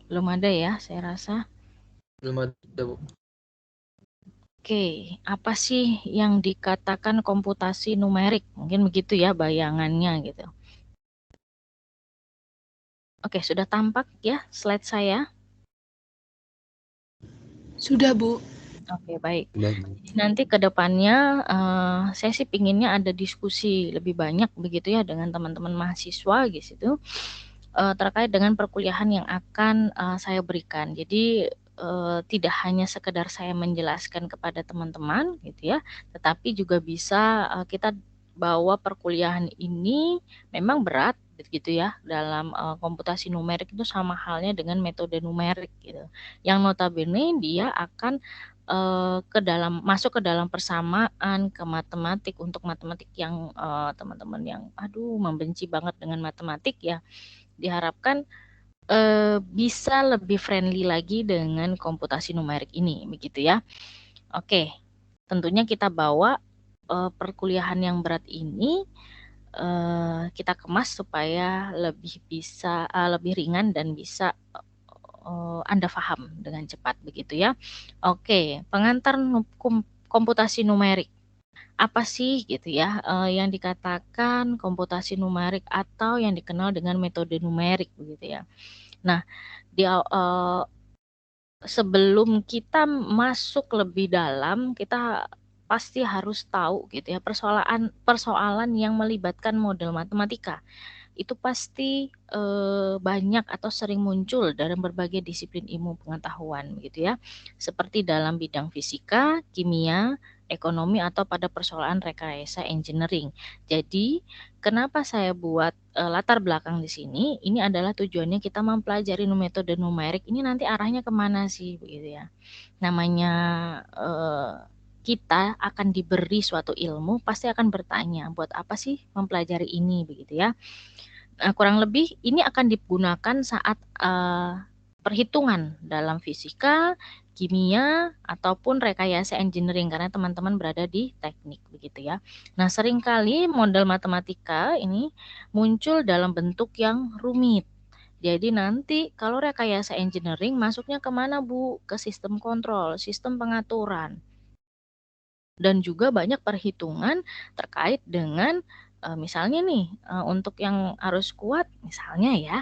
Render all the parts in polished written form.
Belum ada ya, saya rasa. Belum ada, Bu. Oke, apa sih yang dikatakan komputasi numerik? Mungkin begitu ya bayangannya gitu. Oke, sudah tampak ya slide saya? Sudah, Bu. Oke, baik. Sudah, Bu. Nanti ke depannya saya sih pinginnya ada diskusi lebih banyak begitu ya dengan teman-teman mahasiswa gitu terkait dengan perkuliahan yang akan saya berikan. Jadi tidak hanya sekedar saya menjelaskan kepada teman-teman gitu ya, tetapi juga bisa kita bahwa perkuliahan ini memang berat gitu ya dalam komputasi numerik itu sama halnya dengan metode numerik gitu. Yang notabene dia akan masuk ke dalam persamaan ke matematik untuk matematik yang teman-teman yang membenci banget dengan matematik ya diharapkan bisa lebih friendly lagi dengan komputasi numerik ini begitu ya. Oke, tentunya kita bawa perkuliahan yang berat ini kita kemas supaya lebih bisa lebih ringan dan bisa Anda paham dengan cepat begitu ya. Oke, pengantar komputasi numerik. Apa sih gitu ya yang dikatakan komputasi numerik atau yang dikenal dengan metode numerik begitu ya. Nah, sebelum kita masuk lebih dalam, kita pasti harus tahu gitu ya persoalan yang melibatkan model matematika. Itu pasti banyak atau sering muncul dalam berbagai disiplin ilmu pengetahuan gitu ya. Seperti dalam bidang fisika, kimia, ekonomi atau pada persoalan rekayasa engineering. Jadi, kenapa saya buat latar belakang di sini? Ini adalah tujuannya kita mempelajari metode numerik ini nanti arahnya kemana sih begitu ya. Namanya kita akan diberi suatu ilmu, pasti akan bertanya, buat apa sih mempelajari ini begitu ya. Kurang lebih ini akan digunakan saat perhitungan dalam fisika, kimia, ataupun rekayasa engineering karena teman-teman berada di teknik begitu ya. Nah, seringkali model matematika ini muncul dalam bentuk yang rumit. Jadi nanti kalau rekayasa engineering masuknya kemana Bu? Ke sistem kontrol, sistem pengaturan. Dan juga banyak perhitungan terkait dengan misalnya nih untuk yang arus kuat misalnya ya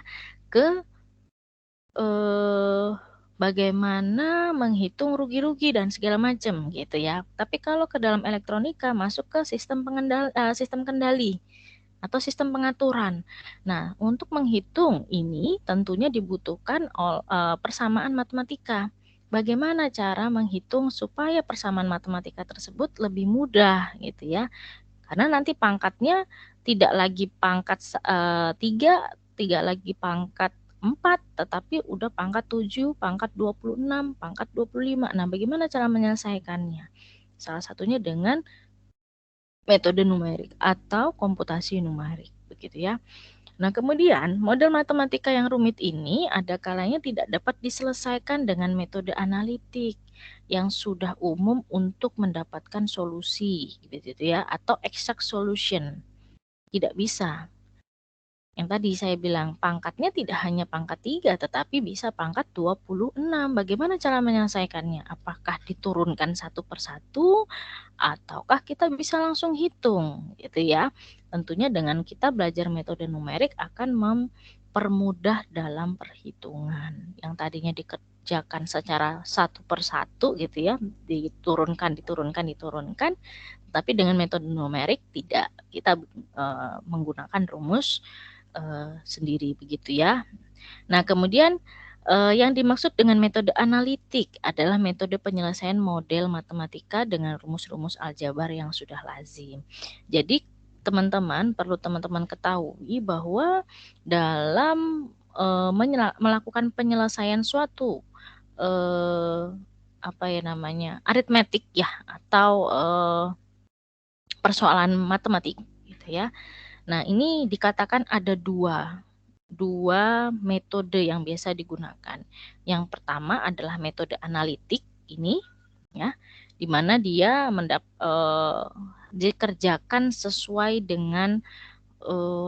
ke bagaimana menghitung rugi-rugi dan segala macam gitu ya. Tapi kalau ke dalam elektronika masuk ke sistem sistem kendali atau sistem pengaturan. Nah, untuk menghitung ini tentunya dibutuhkan persamaan matematika. Bagaimana cara menghitung supaya persamaan matematika tersebut lebih mudah gitu ya. Karena nanti pangkatnya tidak lagi pangkat 3, tidak lagi pangkat 4, tetapi udah pangkat 7, pangkat 26, pangkat 25. Nah, bagaimana cara menyelesaikannya? Salah satunya dengan metode numerik atau komputasi numerik, begitu ya. Nah, kemudian model matematika yang rumit ini ada kalanya tidak dapat diselesaikan dengan metode analitik yang sudah umum untuk mendapatkan solusi, gitu ya, atau exact solution. Tidak bisa. Yang tadi saya bilang pangkatnya tidak hanya pangkat 3 tetapi bisa pangkat 26. Bagaimana cara menyelesaikannya? Apakah diturunkan satu persatu ataukah kita bisa langsung hitung gitu ya. Tentunya dengan kita belajar metode numerik akan mempermudah dalam perhitungan. Yang tadinya dikerjakan secara satu persatu gitu ya, diturunkan, tapi dengan metode numerik tidak. Kita menggunakan rumus sendiri begitu ya. Nah, kemudian yang dimaksud dengan metode analitik adalah metode penyelesaian model matematika dengan rumus-rumus aljabar yang sudah lazim. Jadi teman-teman perlu teman-teman ketahui bahwa dalam melakukan penyelesaian suatu aritmetik ya atau persoalan matematik gitu ya. Nah, ini dikatakan ada dua metode yang biasa digunakan. Yang pertama adalah metode analitik ini ya, di mana dia dikerjakan sesuai dengan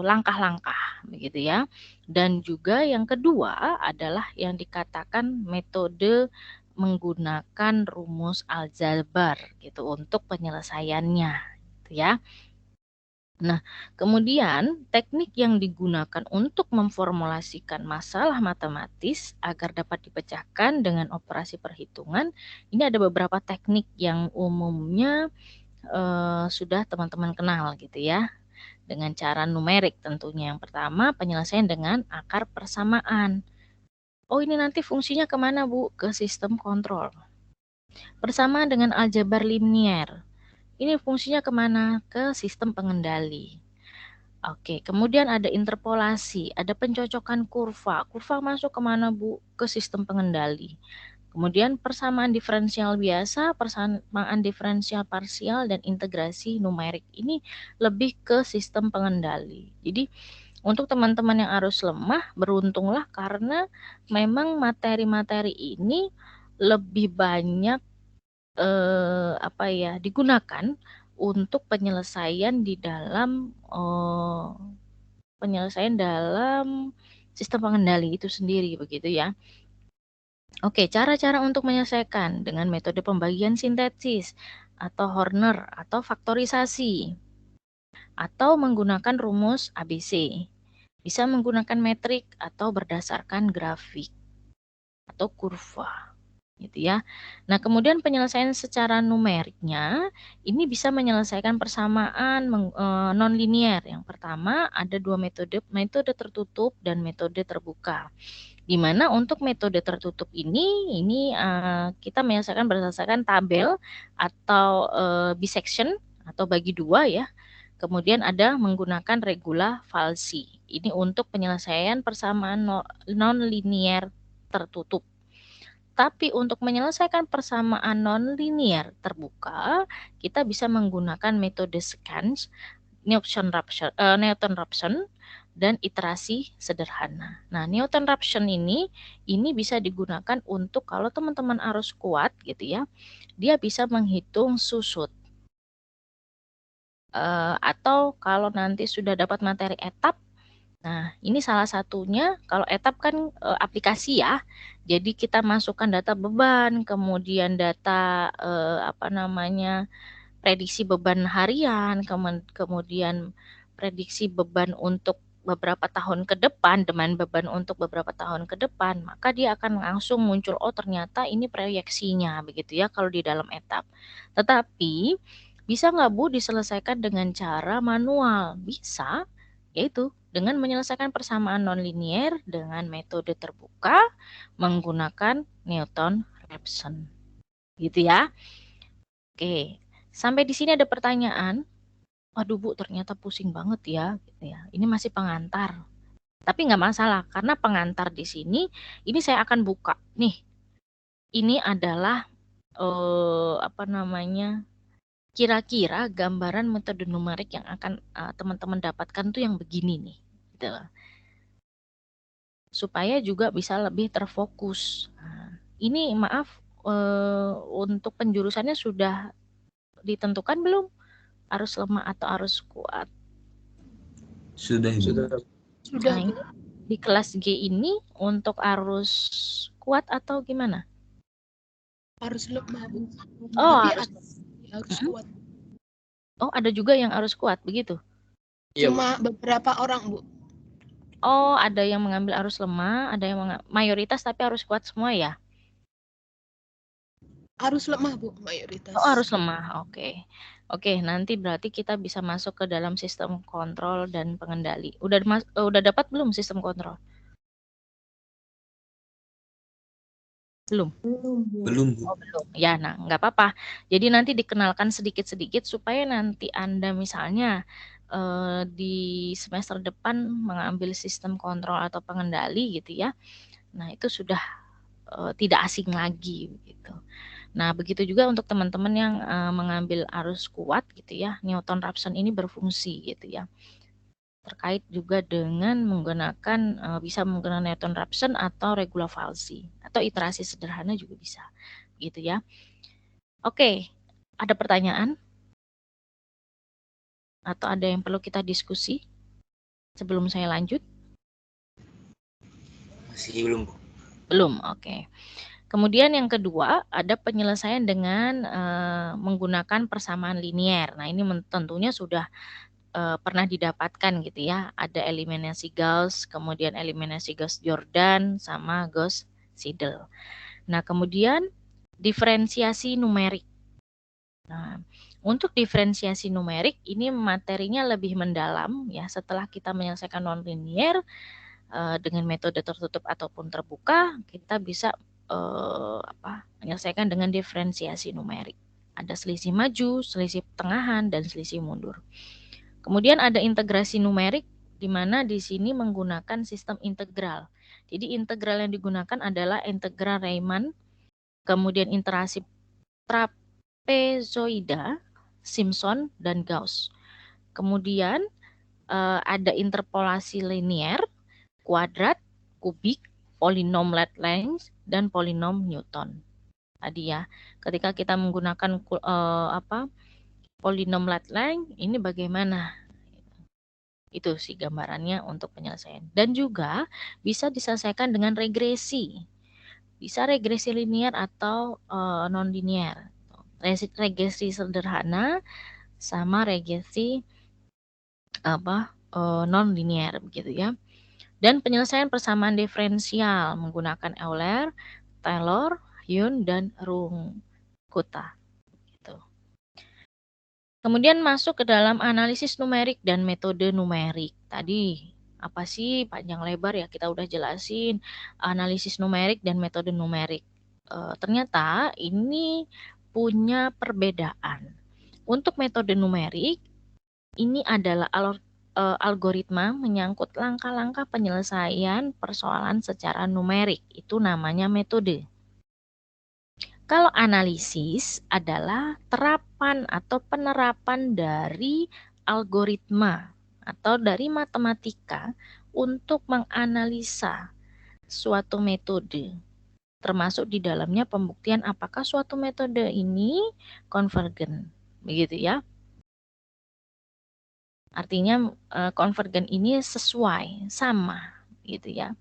langkah-langkah begitu ya. Dan juga yang kedua adalah yang dikatakan metode menggunakan rumus aljabar gitu untuk penyelesaiannya gitu ya. Nah, kemudian teknik yang digunakan untuk memformulasikan masalah matematis agar dapat dipecahkan dengan operasi perhitungan, ini ada beberapa teknik yang umumnya sudah teman-teman kenal gitu ya, dengan cara numerik tentunya. Yang pertama, penyelesaian dengan akar persamaan. Oh, ini nanti fungsinya kemana, Bu? Ke sistem kontrol. Persamaan dengan aljabar linier. Ini fungsinya kemana? Ke sistem pengendali. Oke, kemudian ada interpolasi, ada pencocokan kurva. Kurva masuk kemana, Bu? Ke sistem pengendali. Kemudian persamaan diferensial biasa, persamaan diferensial parsial, dan integrasi numerik. Ini lebih ke sistem pengendali. Jadi untuk teman-teman yang arus lemah, beruntunglah karena memang materi-materi ini lebih banyak digunakan untuk penyelesaian di dalam sistem pengendali itu sendiri begitu ya. Oke, cara-cara untuk menyelesaikan dengan metode pembagian sintetis atau Horner atau faktorisasi atau menggunakan rumus ABC. Bisa menggunakan metrik atau berdasarkan grafik atau kurva gitu ya. Nah, kemudian penyelesaian secara numeriknya ini bisa menyelesaikan persamaan non-linear. Yang pertama ada dua metode, metode tertutup dan metode terbuka. Di mana untuk metode tertutup ini kita menyelesaikan berdasarkan tabel atau bisection atau bagi dua ya. Kemudian ada menggunakan regula falsi. Ini untuk penyelesaian persamaan non-linear tertutup. Tapi untuk menyelesaikan persamaan non-linear terbuka, kita bisa menggunakan metode scans, Newton-Raphson, dan iterasi sederhana. Nah, Newton-Raphson ini bisa digunakan untuk kalau teman-teman arus kuat gitu ya, dia bisa menghitung susut. Atau kalau nanti sudah dapat materi etap, nah, ini salah satunya kalau etap kan aplikasi ya. Jadi kita masukkan data beban, kemudian data prediksi beban harian, kemudian prediksi beban untuk beberapa tahun ke depan, demand beban untuk beberapa tahun ke depan, maka dia akan langsung muncul, oh ternyata ini proyeksinya begitu ya kalau di dalam etap. Tetapi bisa nggak Bu diselesaikan dengan cara manual? Bisa, yaitu dengan menyelesaikan persamaan nonlinier dengan metode terbuka menggunakan Newton-Raphson. Gitu ya. Oke, sampai di sini ada pertanyaan. Waduh Bu, ternyata pusing banget ya. Gitu ya. Ini masih pengantar. Tapi nggak masalah, karena pengantar di sini, ini saya akan buka. Nih, ini adalah kira-kira gambaran metode numerik yang akan teman-teman dapatkan tuh yang begini nih. Gitu. Supaya juga bisa lebih terfokus. Nah, ini maaf, untuk penjurusannya sudah ditentukan belum? Arus lemah atau arus kuat? Sudah. Nah, ini di kelas G ini untuk arus kuat atau gimana? Arus lemah, Bu. Oh, tapi arus kuat. Oh, ada juga yang arus kuat begitu? Cuma beberapa orang, Bu. Oh, ada yang mengambil arus lemah, ada yang mayoritas tapi arus kuat semua ya? Arus lemah, Bu, mayoritas. Oh, arus lemah. Oke. Oke, nanti berarti kita bisa masuk ke dalam sistem kontrol dan pengendali. Udah dapat belum sistem kontrol? Belum. Belum, Bu. Oh, belum. Ya, nah, nggak apa-apa. Jadi nanti dikenalkan sedikit-sedikit supaya nanti Anda misalnya di semester depan mengambil sistem kontrol atau pengendali gitu ya. Nah, itu sudah tidak asing lagi gitu. Nah, begitu juga untuk teman-teman yang mengambil arus kuat gitu ya. Newton-Raphson ini berfungsi gitu ya. Terkait juga dengan menggunakan bisa menggunakan Newton-Raphson atau regula falsi atau iterasi sederhana juga bisa. Gitu ya. Oke, ada pertanyaan? Atau ada yang perlu kita diskusi? Sebelum saya lanjut? Masih belum, Bu. Belum, oke. Kemudian yang kedua, ada penyelesaian dengan menggunakan persamaan linier. Nah, ini tentunya sudah pernah didapatkan gitu ya. Ada eliminasi Gauss, kemudian eliminasi Gauss-Jordan, sama Gauss-Seidel. Nah, kemudian diferensiasi numerik. Nah, untuk diferensiasi numerik ini materinya lebih mendalam ya. Setelah kita menyelesaikan nonlinier dengan metode tertutup ataupun terbuka, kita bisa menyelesaikan dengan diferensiasi numerik. Ada selisih maju, selisih pertengahan, dan selisih mundur. Kemudian ada integrasi numerik, di mana di sini menggunakan sistem integral. Jadi integral yang digunakan adalah integral Riemann, kemudian interasi trapezoida, Simpson, dan Gauss. Kemudian ada interpolasi linier, kuadrat, kubik, polinom Lagrange, dan polinom Newton. Tadi ya, ketika kita menggunakan polinom Lagrange, ini bagaimana? Itu sih gambarannya untuk penyelesaian. Dan juga bisa diselesaikan dengan regresi. Bisa regresi linier atau non-linier. Regresi sederhana sama regresi non-linier begitu ya. Dan penyelesaian persamaan diferensial menggunakan Euler, Taylor, Yun, dan Runge-Kutta. Gitu. Kemudian masuk ke dalam analisis numerik dan metode numerik. Tadi apa sih panjang lebar ya kita udah jelasin analisis numerik dan metode numerik. Ternyata ini punya perbedaan. Untuk metode numerik ini adalah algoritma menyangkut langkah-langkah penyelesaian persoalan secara numerik. Itu namanya metode. Kalau analisis adalah terapan atau penerapan dari algoritma atau dari matematika untuk menganalisa suatu metode. Termasuk di dalamnya pembuktian apakah suatu metode ini konvergen. Begitu ya. Artinya konvergen ini sesuai, sama gitu ya.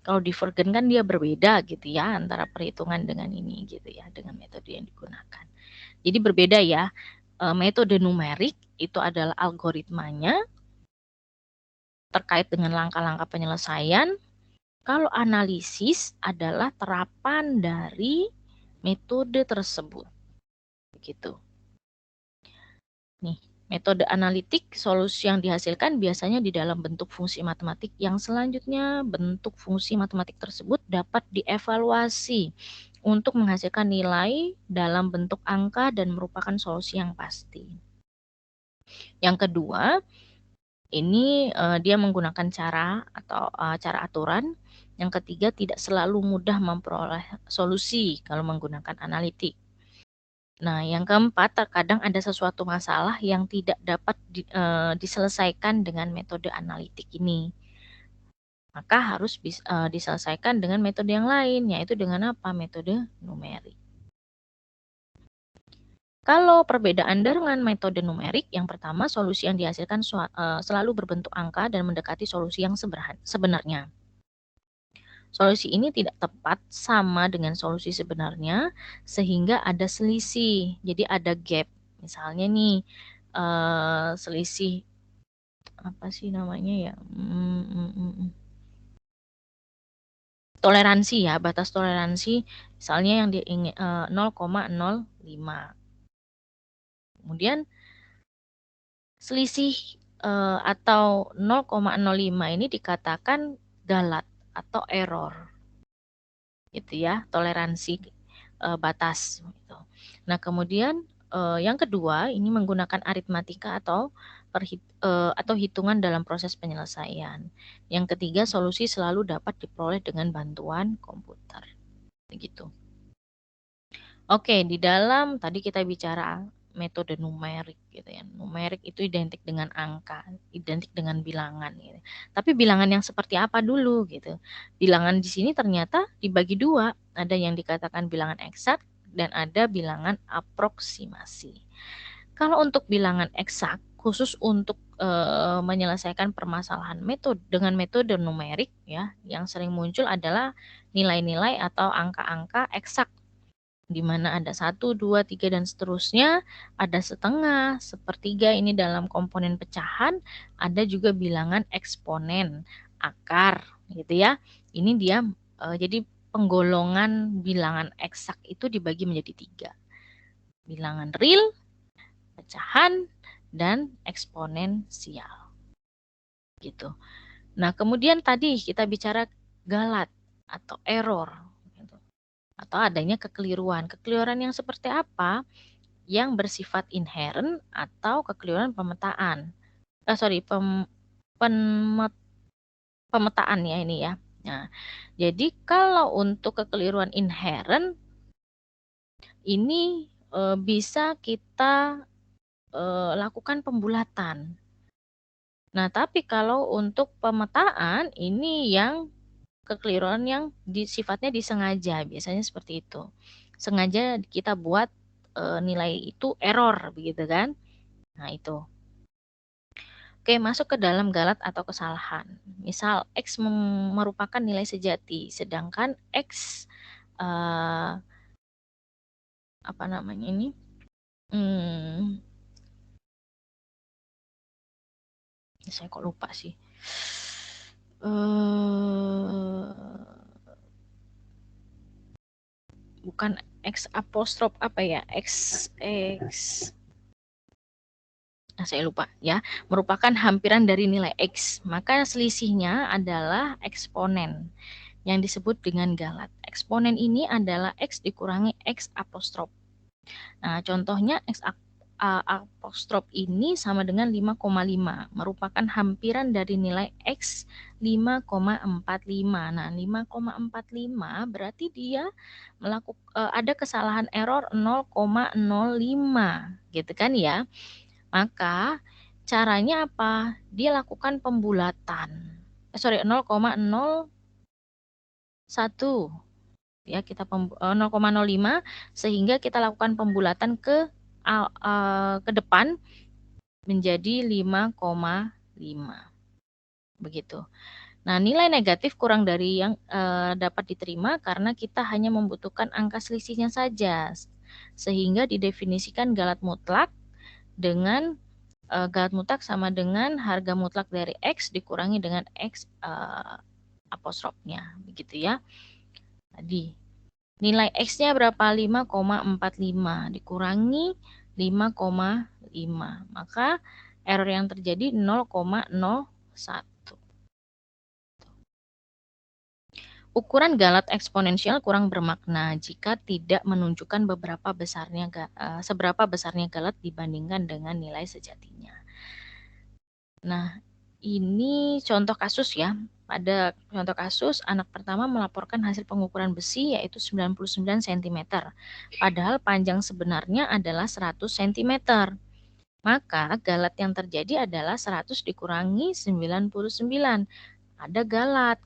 Kalau divergen kan dia berbeda gitu ya antara perhitungan dengan ini gitu ya, dengan metode yang digunakan. Jadi berbeda ya. Metode numerik itu adalah algoritmanya terkait dengan langkah-langkah penyelesaian. Kalau analisis adalah terapan dari metode tersebut. Begitu. Nih. Metode analitik, solusi yang dihasilkan biasanya di dalam bentuk fungsi matematik yang selanjutnya bentuk fungsi matematik tersebut dapat dievaluasi untuk menghasilkan nilai dalam bentuk angka dan merupakan solusi yang pasti. Yang kedua, ini dia menggunakan cara atau cara aturan. Yang ketiga, tidak selalu mudah memperoleh solusi kalau menggunakan analitik. Nah, yang keempat, terkadang ada sesuatu masalah yang tidak dapat diselesaikan dengan metode analitik ini. Maka harus diselesaikan dengan metode yang lain, yaitu dengan apa? Metode numerik. Kalau perbedaan dengan metode numerik, yang pertama, solusi yang dihasilkan selalu berbentuk angka dan mendekati solusi yang sebenarnya. Solusi ini tidak tepat sama dengan solusi sebenarnya sehingga ada selisih. Jadi ada gap. Misalnya nih selisih apa sih namanya ya? Toleransi ya, batas toleransi misalnya yang diingin 0,05. Kemudian selisih atau 0,05 ini dikatakan galat atau error, gitu ya, toleransi batas. Gitu. Nah kemudian yang kedua ini menggunakan aritmatika atau hitungan dalam proses penyelesaian. Yang ketiga solusi selalu dapat diperoleh dengan bantuan komputer. Begitu. Oke, di dalam tadi kita bicara metode numerik gitu ya. Numerik itu identik dengan angka, identik dengan bilangan gitu. Tapi bilangan yang seperti apa dulu gitu. Bilangan di sini ternyata dibagi dua, ada yang dikatakan bilangan eksak dan ada bilangan aproksimasi. Kalau untuk bilangan eksak khusus untuk menyelesaikan permasalahan dengan metode numerik ya, yang sering muncul adalah nilai-nilai atau angka-angka eksak, di mana ada 1, 2, 3 dan seterusnya, ada setengah, sepertiga ini dalam komponen pecahan, ada juga bilangan eksponen, akar gitu ya. Ini dia jadi penggolongan bilangan eksak itu dibagi menjadi 3. Bilangan real, pecahan, dan eksponensial. Gitu. Nah, kemudian tadi kita bicara galat atau error gitu. Atau adanya kekeliruan. Kekeliruan yang seperti apa? Yang bersifat inherent atau kekeliruan pemetaan. Pemetaan ya ini ya. Nah, jadi kalau untuk kekeliruan inherent ini bisa kita lakukan pembulatan. Nah, tapi kalau untuk pemetaan ini yang kekeliruan yang sifatnya disengaja, biasanya seperti itu. Sengaja kita buat nilai itu error begitu kan? Nah, itu. Oke, masuk ke dalam galat atau kesalahan. Misal X merupakan nilai sejati, sedangkan X apa namanya ini? Saya kok lupa sih. Bukan X apostrof apa ya? X. Nah, saya lupa ya. Merupakan hampiran dari nilai X. Maka selisihnya adalah eksponen yang disebut dengan galat. Eksponen ini adalah X dikurangi X apostrof. Nah, contohnya X apostrof ini sama dengan 5,5, merupakan hampiran dari nilai X 5,45. Nah, 5,45 berarti dia ada kesalahan error 0,05 gitu kan ya. Maka caranya apa? Dia lakukan pembulatan. 0,01 ya, kita 0,05 sehingga kita lakukan pembulatan ke depan menjadi 5,5 begitu. Nah, nilai negatif kurang dari yang dapat diterima karena kita hanya membutuhkan angka selisihnya saja, sehingga didefinisikan galat mutlak dengan galat mutlak sama dengan harga mutlak dari X dikurangi dengan X apostrofnya begitu ya. Tadi nilai X-nya berapa? 5,45 dikurangi 5,5. Maka error yang terjadi 0,01. Ukuran galat eksponensial kurang bermakna jika tidak menunjukkan seberapa besarnya galat dibandingkan dengan nilai sejatinya. Nah, ini contoh kasus ya. Pada contoh kasus, anak pertama melaporkan hasil pengukuran besi yaitu 99 cm. Padahal panjang sebenarnya adalah 100 cm. Maka galat yang terjadi adalah 100 dikurangi 99. Ada galat,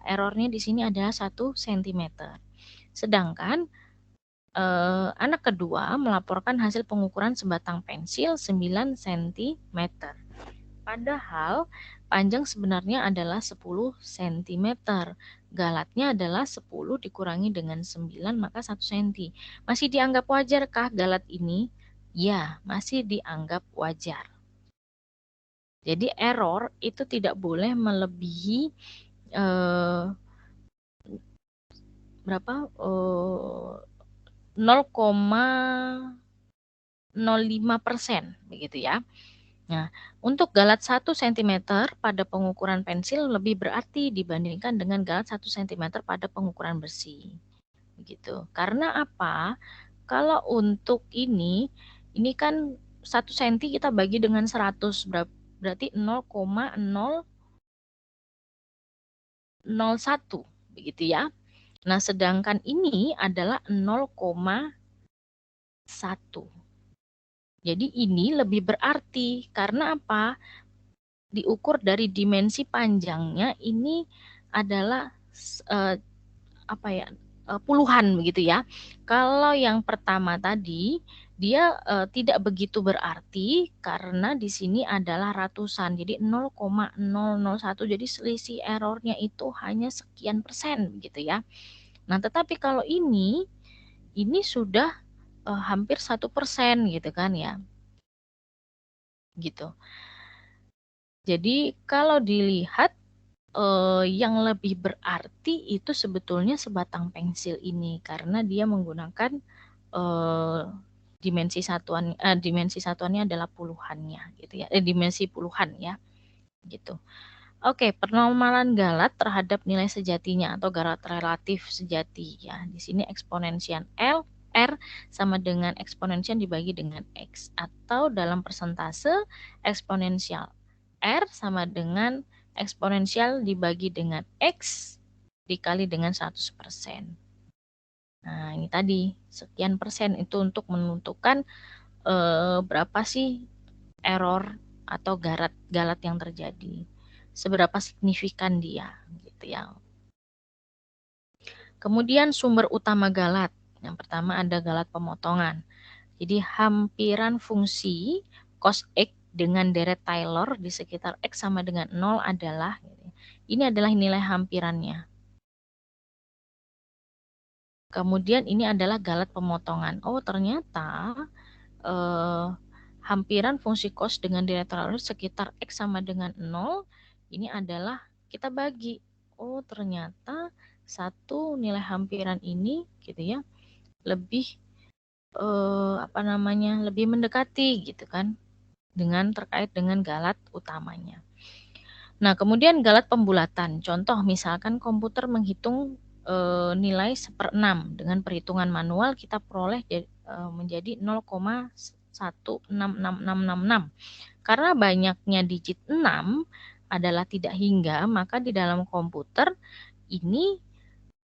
errornya di sini adalah 1 cm. Sedangkan anak kedua melaporkan hasil pengukuran sebatang pensil 9 cm. Padahal panjang sebenarnya adalah 10 cm. Galatnya adalah 10 dikurangi dengan 9 maka 1 cm. Masih dianggap wajarkah galat ini? Ya, masih dianggap wajar. Jadi error itu tidak boleh melebihi berapa? 0,05% begitu ya. Nah, untuk galat 1 cm pada pengukuran pensil lebih berarti dibandingkan dengan galat 1 cm pada pengukuran besi. Begitu. Karena apa? Kalau untuk ini kan 1 cm kita bagi dengan 100, berarti 0,001 begitu ya. Nah, sedangkan ini adalah 0,1. Jadi ini lebih berarti karena apa? Diukur dari dimensi panjangnya ini adalah puluhan begitu ya. Kalau yang pertama tadi dia tidak begitu berarti karena di sini adalah ratusan. Jadi 0,001. Jadi selisih errornya itu hanya sekian persen gitu ya. Nah, tetapi kalau ini sudah hampir 1% gitu kan ya. Gitu. Jadi kalau dilihat yang lebih berarti itu sebetulnya sebatang pensil ini karena dia menggunakan dimensi satuannya adalah puluhannya gitu ya, dimensi puluhan ya gitu. Oke, penormalan galat terhadap nilai sejatinya atau galat relatif sejati ya. Di sini eksponensial R sama dengan eksponensial dibagi dengan X, atau dalam persentase eksponensial R sama dengan eksponensial dibagi dengan X dikali dengan 100%. Nah, ini tadi sekian persen itu untuk menentukan berapa sih error atau galat yang terjadi. Seberapa signifikan dia gitu ya. Kemudian sumber utama galat. Yang pertama ada galat pemotongan. Jadi hampiran fungsi cos X dengan deret Taylor di sekitar X sama dengan 0 adalah, ini adalah nilai hampirannya. Kemudian ini adalah galat pemotongan. Oh, ternyata hampiran fungsi cos dengan deret Taylor sekitar X sama dengan 0, ini adalah kita bagi. Oh, ternyata satu nilai hampiran ini gitu ya, lebih lebih mendekati gitu kan dengan terkait dengan galat utamanya. Nah, kemudian galat pembulatan. Contoh misalkan komputer menghitung nilai 1/6 dengan perhitungan manual kita peroleh menjadi 0,1666666. Karena banyaknya digit 6 adalah tidak hingga, maka di dalam komputer ini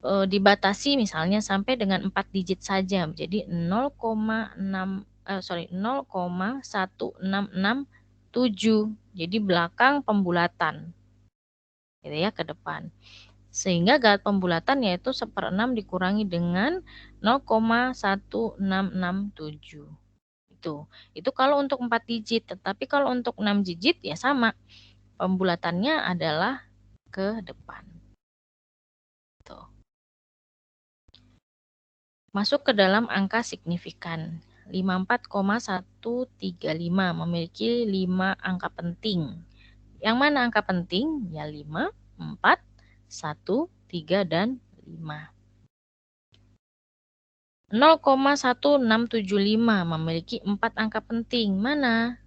dibatasi misalnya sampai dengan 4 digit saja. Jadi 0,1667. Jadi belakang pembulatan. Gitu ya, ke depan. Sehingga galat pembulatan yaitu 1/6 dikurangi dengan 0,1667. Itu kalau untuk 4 digit, tetapi kalau untuk 6 digit ya sama. Pembulatannya adalah ke depan. Tuh. Masuk ke dalam angka signifikan. 54,135 memiliki 5 angka penting. Yang mana angka penting? Ya 5, 4, 1, 3, dan 5. 0,1675 memiliki 4 angka penting. Mana?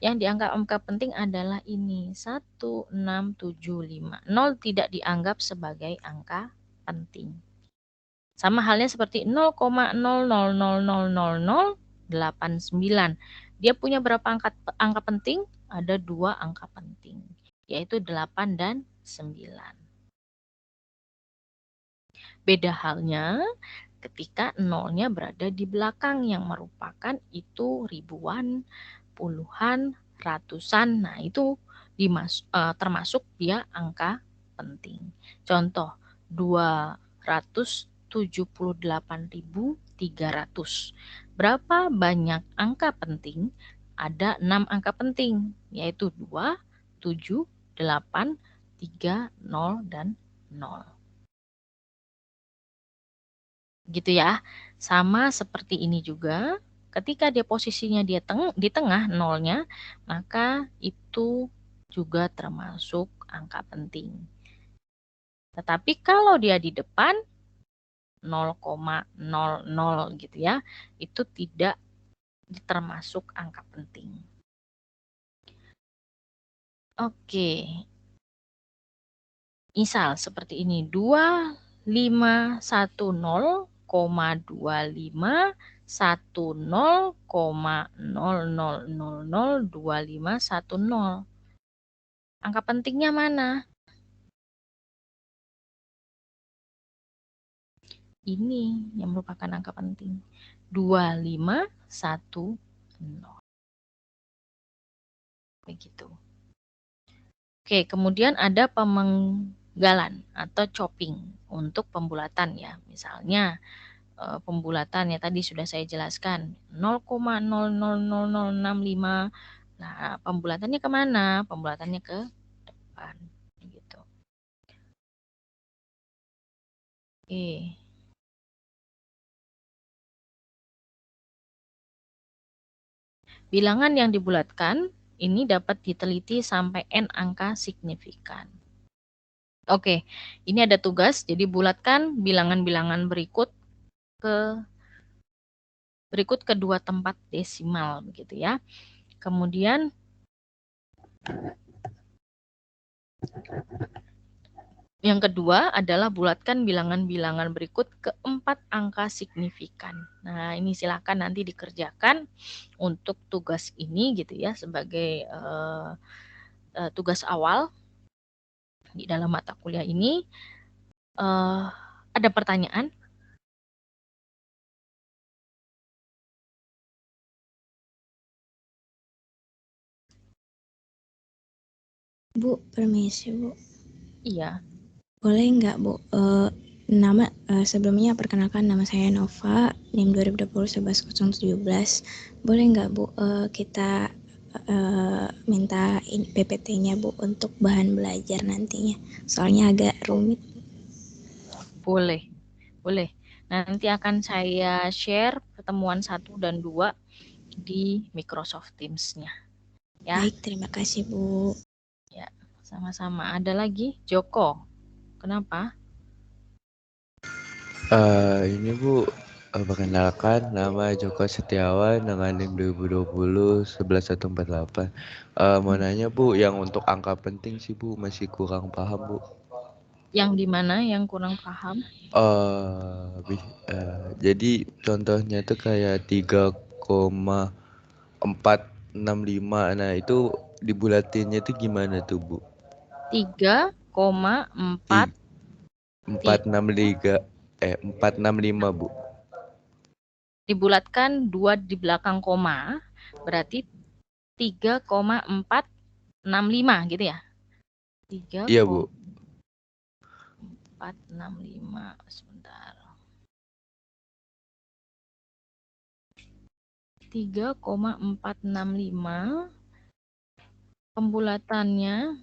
Yang dianggap angka penting adalah ini, 1675. 0 tidak dianggap sebagai angka penting. Sama halnya seperti 0,00000089. Dia punya berapa angka penting? Ada 2 angka penting, yaitu 8 dan 9. Beda halnya ketika nolnya berada di belakang yang merupakan itu ribuan, puluhan, ratusan. Nah, itu termasuk dia angka penting. Contoh 278.300. Berapa banyak angka penting? Ada 6 angka penting, yaitu 2, 7, 8, 3, 0, dan 0. Gitu ya. Sama seperti ini juga, ketika dia posisinya dia di tengah nolnya, maka itu juga termasuk angka penting. Tetapi kalau dia di depan 0,00 gitu ya, itu tidak termasuk angka penting. Oke. Misal seperti ini, 2510,2510,00002510. Angka pentingnya mana? Ini yang merupakan angka penting. 2510. Begitu. Oke, kemudian ada pemenggalan atau chopping untuk pembulatan ya. Misalnya pembulatannya tadi sudah saya jelaskan 0,000065. Nah, pembulatannya kemana? Pembulatannya ke depan, gitu. Oke. Bilangan yang dibulatkan ini dapat diteliti sampai n angka signifikan. Oke, ini ada tugas. Jadi bulatkan bilangan-bilangan berikut ke dua tempat desimal, begitu ya. Kemudian yang kedua adalah bulatkan bilangan-bilangan berikut ke 4 angka signifikan. Nah, ini silakan nanti dikerjakan untuk tugas ini gitu ya, sebagai tugas awal di dalam mata kuliah ini. Ada pertanyaan? Bu, permisi Bu. Iya. Boleh nggak Bu? Sebelumnya perkenalkan, nama saya Nova, NIM 2020-11017. Boleh nggak Bu kita minta PPT-nya Bu untuk bahan belajar nantinya? Soalnya agak rumit. Boleh, boleh. Nanti akan saya share pertemuan 1 dan 2 di Microsoft Teams-nya. Ya. Baik, terima kasih Bu. Ya, sama-sama. Ada lagi? Joko, kenapa? Ini Bu, perkenalkan nama Joko Setiawan dengan NIM 2020-11148. Mau nanya Bu, yang untuk angka penting sih Bu, masih kurang paham Bu. Yang di mana yang kurang paham? Jadi contohnya tuh kayak 3,465. Nah itu dibulatinnya tuh gimana tuh Bu? 465 Bu. Dibulatkan 2 di belakang koma, berarti 3,465 gitu ya? 3, Iya Bu. 465, sebentar. 3,465, pembulatannya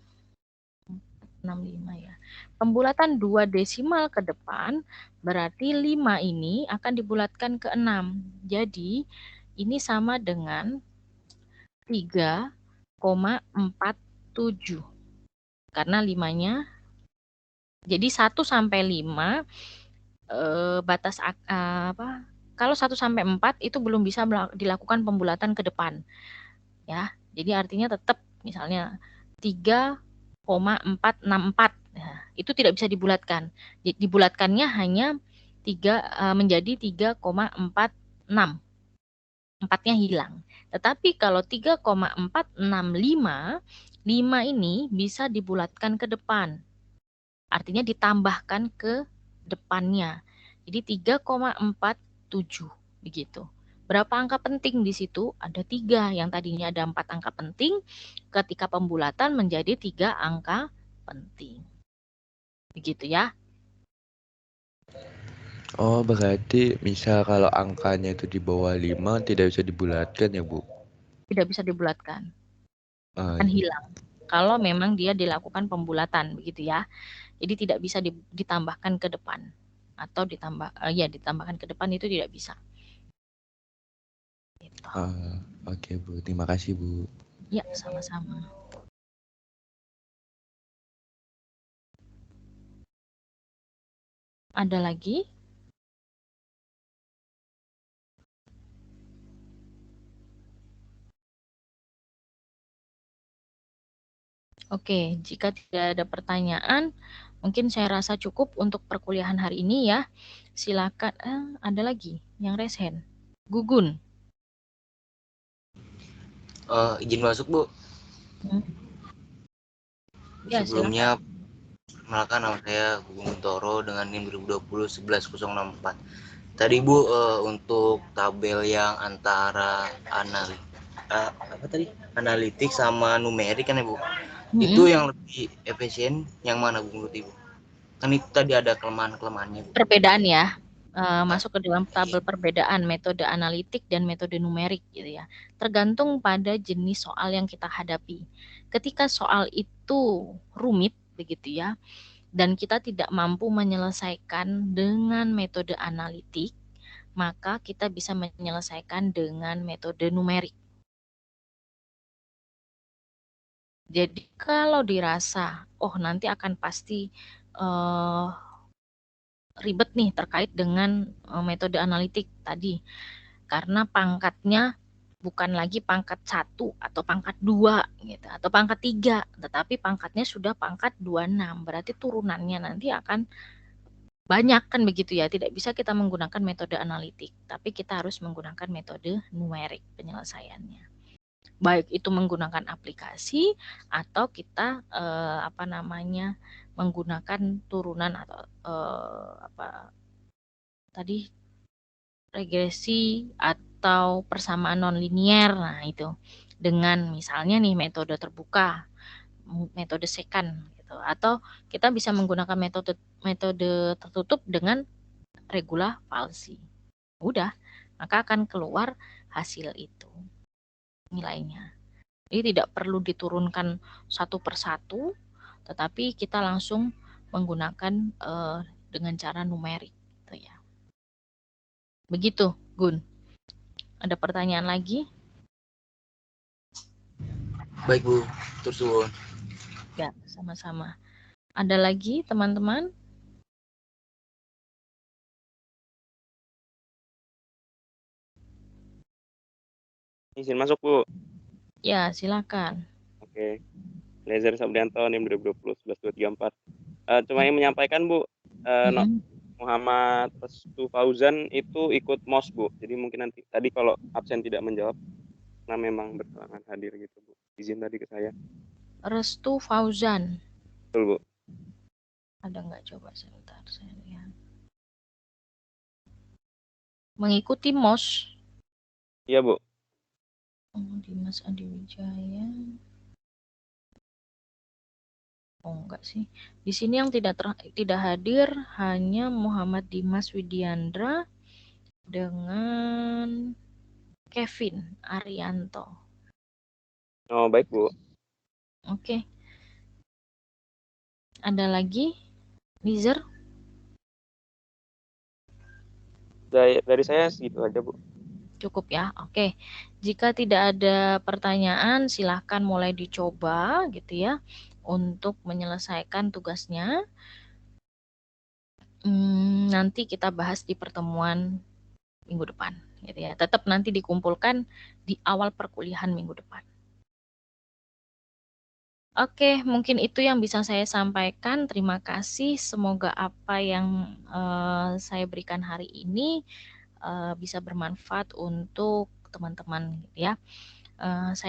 65 ya. Pembulatan 2 desimal ke depan, berarti 5 ini akan dibulatkan ke 6. Jadi, ini sama dengan 3,47. Karena 5-nya, jadi 1 sampai 5, batas apa? Kalau 1 sampai 4 itu belum bisa dilakukan pembulatan ke depan. Ya, jadi artinya tetap misalnya 3,464. Nah, itu tidak bisa dibulatkan. Dibulatkannya hanya menjadi 3,46. 4-nya hilang. Tetapi kalau 3,465, 5 ini bisa dibulatkan ke depan. Artinya ditambahkan ke depannya. Jadi 3,47 begitu. Berapa angka penting di situ? Ada 3. Yang tadinya ada 4 angka penting, ketika pembulatan menjadi 3 angka penting. Begitu ya. Oh, berarti misal kalau angkanya itu di bawah 5 tidak bisa dibulatkan ya Bu? Tidak bisa dibulatkan. Akan Iya. hilang. Kalau memang dia dilakukan pembulatan, begitu ya. Jadi tidak bisa ditambahkan ke depan. Atau ditambahkan ke depan itu tidak bisa. Gitu. Oke Bu, terima kasih Bu. Ya, sama-sama. Ada lagi? Oke, jika tidak ada pertanyaan, mungkin saya rasa cukup untuk perkuliahan hari ini ya. Silakan, ada lagi yang raise hand. Gugun. Izin masuk Bu. Ya, sebelumnya perkenalkan, nama saya Gugun Toro dengan NIM 2020-11064. Tadi Bu, untuk tabel yang antara analitik sama numerik kan ya Bu, itu yang lebih efisien yang mana Bu menurut Ibu? Kan itu tadi ada kelemahan-kelemahannya Bu. Perbedaan ya. masuk ke dalam tabel perbedaan metode analitik dan metode numerik gitu ya. Tergantung pada jenis soal yang kita hadapi. Ketika soal itu rumit begitu ya, dan kita tidak mampu menyelesaikan dengan metode analitik, maka kita bisa menyelesaikan dengan metode numerik. Jadi kalau dirasa, oh nanti akan pasti ribet nih terkait dengan metode analitik tadi, karena pangkatnya bukan lagi pangkat 1 atau pangkat 2 gitu, atau pangkat 3, tetapi pangkatnya sudah pangkat 26, berarti turunannya nanti akan banyak kan begitu ya, tidak bisa kita menggunakan metode analitik, tapi kita harus menggunakan metode numerik penyelesaiannya. Baik itu menggunakan aplikasi atau kita menggunakan turunan atau regresi atau persamaan nonlinier. Nah, itu dengan misalnya nih metode terbuka, metode secant gitu, atau kita bisa menggunakan metode tertutup dengan regula falsi. Udah, maka akan keluar hasil itu nilainya. Jadi tidak perlu diturunkan satu persatu, tetapi kita langsung menggunakan dengan cara numerik gitu ya. Begitu, Gun. Ada pertanyaan lagi? Baik Bu, terus suwun. Ya, sama-sama. Ada lagi teman-teman? Izin masuk Bu. Ya, silakan. Oke. Lezer Sabrianto, NIM 2020-11-234. Cuma yang menyampaikan Bu, Muhammad Restu Fauzan itu ikut MOS Bu. Jadi mungkin nanti tadi kalau absen tidak menjawab, karena memang berkelangan hadir gitu Bu. Izin tadi ke saya. Restu Fauzan. Betul Bu. Ada nggak, coba sebentar saya lihat. Mengikuti MOS? Iya Bu. Dimas Adiwijaya. Oh enggak sih. Di sini yang tidak hadir hanya Muhammad Dimas Widiandra dengan Kevin Arianto. Oh, baik Bu. Oke. Ada lagi? Lizer? Dari saya segitu aja Bu. Cukup ya. Oke. Jika tidak ada pertanyaan, silahkan mulai dicoba gitu ya untuk menyelesaikan tugasnya. Nanti kita bahas di pertemuan minggu depan gitu ya. Tetap nanti dikumpulkan di awal perkuliahan minggu depan. Oke, mungkin itu yang bisa saya sampaikan. Terima kasih. Semoga apa yang saya berikan hari ini bisa bermanfaat untuk teman-teman ya. Saya